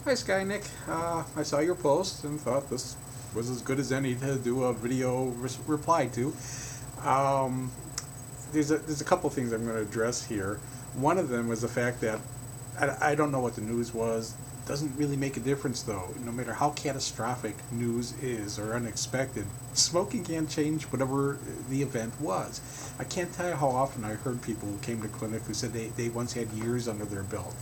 Hi, Skynick. I saw your post and thought this was as good as any to do a video reply to. Um, there's a couple things I'm going to address here. One of them was the fact that I don't know what the news was. Doesn't really make a difference though. No matter how catastrophic news is or unexpected, smoking can't change whatever the event was. I can't tell you how often I heard people who came to clinic who said they once had years under their belt,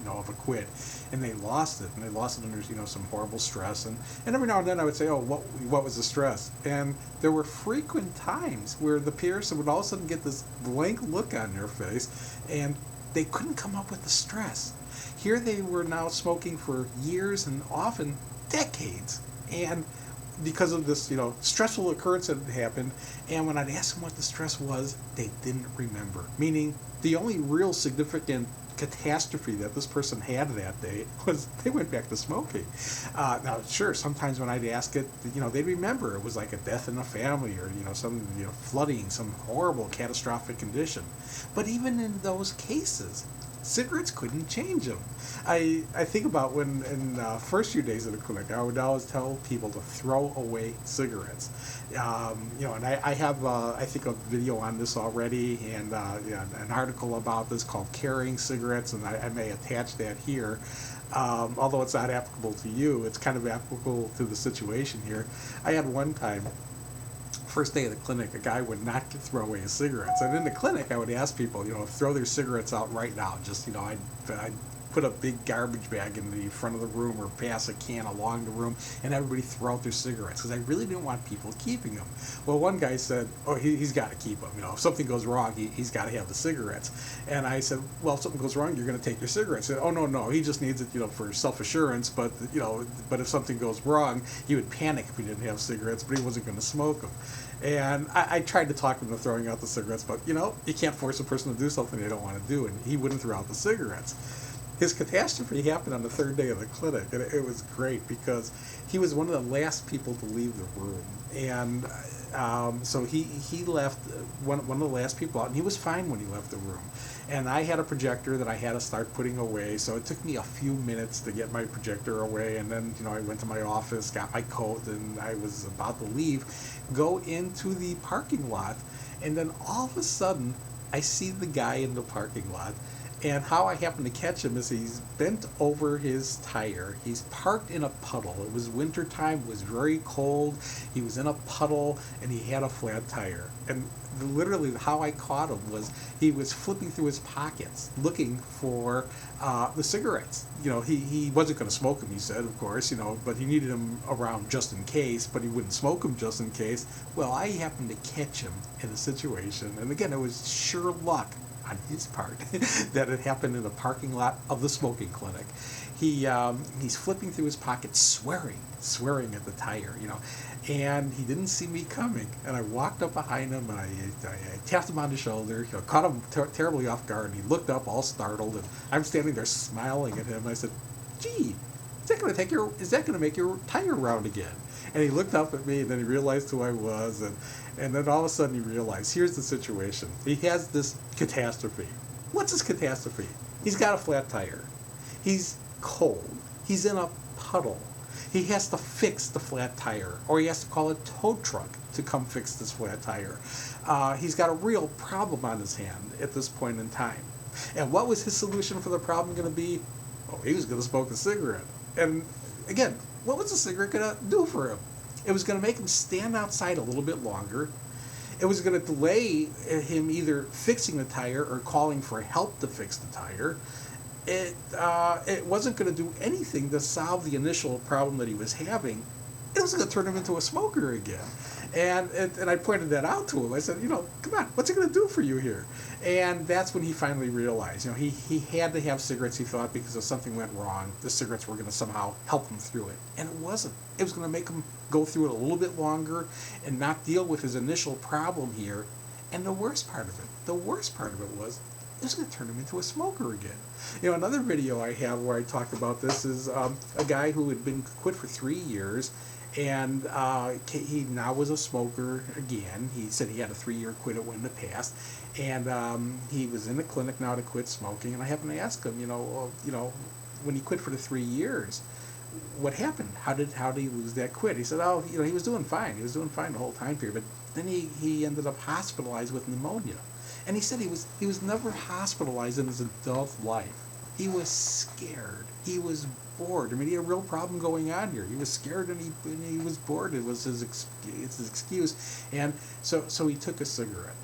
of a quit, and they lost it, and they lost it under some horrible stress, and every now and then I would say, oh, what was the stress? And there were frequent times where the person would all of a sudden get this blank look on their face, and they couldn't come up with the stress. Here they were now smoking for years and often decades, and because of this, stressful occurrence that had happened, and when I'd ask them what the stress was, they didn't remember. Meaning, the only real significant catastrophe that this person had that day was they went back to smoking. Now, sure, sometimes when I'd ask it, they'd remember it was like a death in the family or some flooding, some horrible catastrophic condition. But even in those cases, cigarettes couldn't change them. I think about when in the first few days of the clinic, I would always tell people to throw away cigarettes. And I have, I think, a video on this already, and an article about this called Carrying Cigarettes, and I may attach that here. Although it's not applicable to you, it's kind of applicable to the situation here. I had one time, first day of the clinic, a guy would not throw away his cigarettes. And in the clinic, I would ask people, throw their cigarettes out right now. Just, I'd put a big garbage bag in the front of the room or pass a can along the room, and everybody throw out their cigarettes because I really didn't want people keeping them. Well, one guy said, oh, he's got to keep them. If something goes wrong, he's got to have the cigarettes. And I said, well, if something goes wrong, you're going to take your cigarettes. He said, oh, no, he just needs it, for self-assurance, but if something goes wrong, he would panic if he didn't have cigarettes, but he wasn't going to smoke them. And I tried to talk him into throwing out the cigarettes, but you can't force a person to do something they don't want to do, and he wouldn't throw out the cigarettes. His catastrophe happened on the third day of the clinic, and it was great because he was one of the last people to leave the room, and so he left one of the last people out, and he was fine when he left the room. And I had a projector that I had to start putting away, so it took me a few minutes to get my projector away, and then I went to my office, got my coat, and I was about to leave, go into the parking lot, and then all of a sudden I see the guy in the parking lot. And how I happened to catch him is he's bent over his tire. He's parked in a puddle. It was winter time, it was very cold. He was in a puddle and he had a flat tire. And literally how I caught him was he was flipping through his pockets looking for the cigarettes. He wasn't going to smoke them, he said, of course, but he needed them around just in case, but he wouldn't smoke them just in case. Well, I happened to catch him in a situation. And again, it was sheer luck on his part that it happened in the parking lot of the smoking clinic. He's flipping through his pockets, swearing at the tire, and he didn't see me coming. And I walked up behind him and I tapped him on the shoulder, caught him terribly off guard. And he looked up all startled, and I'm standing there smiling at him. I said, "Gee, is that going to make your tire round again?" And he looked up at me, and then he realized who I was, and then all of a sudden he realized, here's the situation. He has this catastrophe. What's his catastrophe? He's got a flat tire. He's cold. He's in a puddle. He has to fix the flat tire, or he has to call a tow truck to come fix this flat tire. He's got a real problem on his hand at this point in time. And what was his solution for the problem going to be? Oh, he was going to smoke a cigarette. And again, what was the cigarette going to do for him? It was going to make him stand outside a little bit longer. It was going to delay him either fixing the tire or calling for help to fix the tire. It wasn't going to do anything to solve the initial problem that he was having. It was going to turn him into a smoker again. And I pointed that out to him. I said, come on, what's it going to do for you here? And that's when he finally realized, he had to have cigarettes, he thought, because if something went wrong, the cigarettes were going to somehow help him through it. And it wasn't. It was going to make him go through it a little bit longer and not deal with his initial problem here. And the worst part of it was, it was going to turn him into a smoker again. Another video I have where I talk about this is a guy who had been quit for 3 years, and he now was a smoker again. He said he had a 3-year quit in the past, and he was in the clinic now to quit smoking. And I happened to ask him, when he quit for the 3 years, what happened? How did he lose that quit? He said, oh, he was doing fine. He was doing fine the whole time period, but then he ended up hospitalized with pneumonia, and he said he was never hospitalized in his adult life. He was scared. He was bored. I mean, he had a real problem going on here. He was scared and he was bored. It was his excuse, and so he took a cigarette,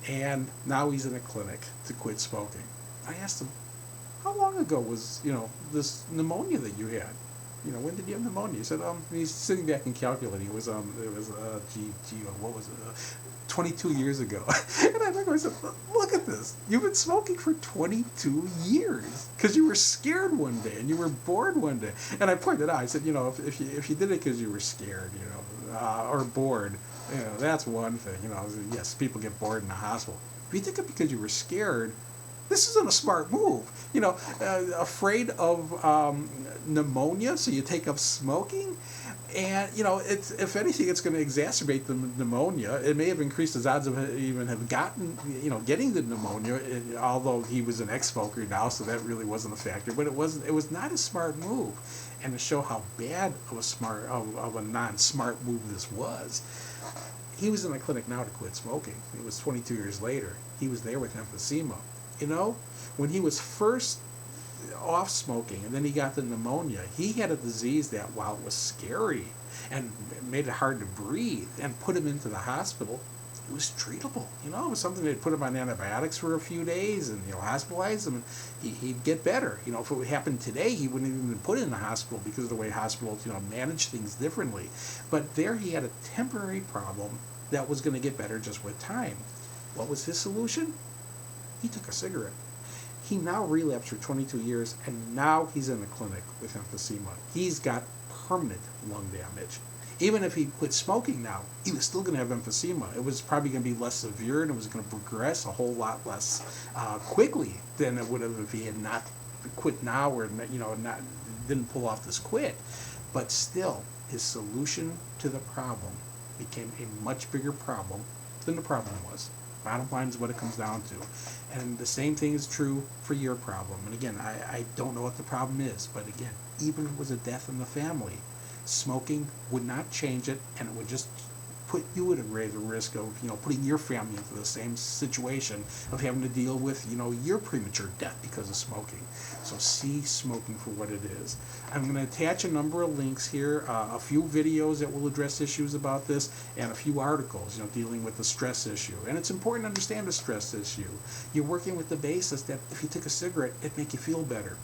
and now he's in a clinic to quit smoking. I asked him, how long ago was this pneumonia that you had? When did you have pneumonia? He said, he's sitting back and calculating. It was what was it? 22 years ago. And I looked at him and said, look at this. You've been smoking for 22 years because you were scared one day and you were bored one day. And I pointed out, I said, if you did it because you were scared, or bored, that's one thing. Yes, people get bored in the hospital. If you did it because you were scared, this isn't a smart move. Afraid of pneumonia, so you take up smoking. And, it's, if anything, it's going to exacerbate the pneumonia. It may have increased his odds of even have getting the pneumonia, although he was an ex-smoker now, so that really wasn't a factor. But it was not a smart move. And to show how bad of a non-smart move this was, he was in a clinic now to quit smoking. It was 22 years later. He was there with emphysema. When he was first off smoking and then he got the pneumonia, he had a disease that, while it was scary and made it hard to breathe and put him into the hospital, it was treatable. It was something they'd put him on antibiotics for a few days and hospitalize him, and he'd get better. If it would happen today, he wouldn't even been put in the hospital because of the way hospitals manage things differently. But there he had a temporary problem that was going to get better just with time. What was his solution? He took a cigarette. He now relapsed for 22 years, and now he's in a clinic with emphysema. He's got permanent lung damage. Even if he quit smoking now, he was still going to have emphysema. It was probably going to be less severe, and it was going to progress a whole lot less quickly than it would have if he had not quit now, or didn't pull off this quit. But still, his solution to the problem became a much bigger problem than the problem was. Bottom line is what it comes down to. And the same thing is true for your problem. And again, I don't know what the problem is, but again, even if it was a death in the family, smoking would not change it, and it would just put you at a greater risk of, putting your family into the same situation of having to deal with, your premature death because of smoking. So see smoking for what it is. I'm going to attach a number of links here, a few videos that will address issues about this, and a few articles, dealing with the stress issue. And it's important to understand the stress issue. You're working with the basis that if you took a cigarette, it'd make you feel better.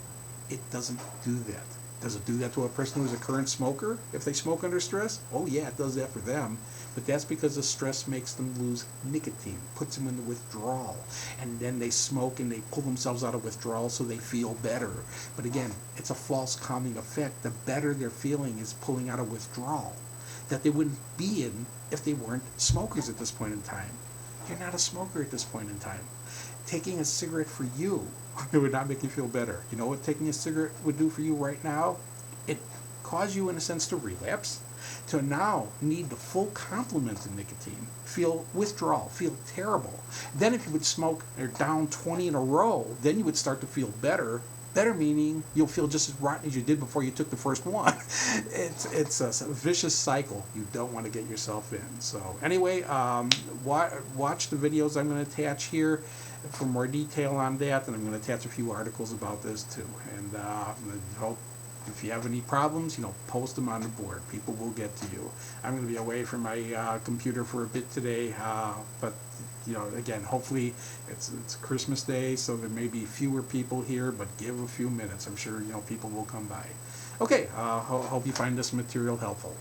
It doesn't do that. Does it do that to a person who's a current smoker if they smoke under stress? Oh yeah, it does that for them. But that's because the stress makes them lose nicotine, puts them into withdrawal. And then they smoke and they pull themselves out of withdrawal so they feel better. But again, it's a false calming effect. The better they're feeling is pulling out of withdrawal that they wouldn't be in if they weren't smokers at this point in time. You're not a smoker at this point in time. Taking a cigarette for you, it would not make you feel better. You know what taking a cigarette would do for you right now? It cause you, in a sense, to relapse, to now need the full complement of nicotine, feel withdrawal, feel terrible. Then if you would smoke or down 20 in a row, then you would start to feel better. Better meaning you'll feel just as rotten as you did before you took the first one. It's a vicious cycle you don't want to get yourself in. So anyway, watch the videos I'm going to attach here for more detail on that, and I'm going to attach a few articles about this too. And I hope if you have any problems, post them on the board. People will get to you. I'm going to be away from my computer for a bit today, but again, hopefully it's Christmas Day, so there may be fewer people here, but give a few minutes. I'm sure people will come by. Okay, hope you find this material helpful.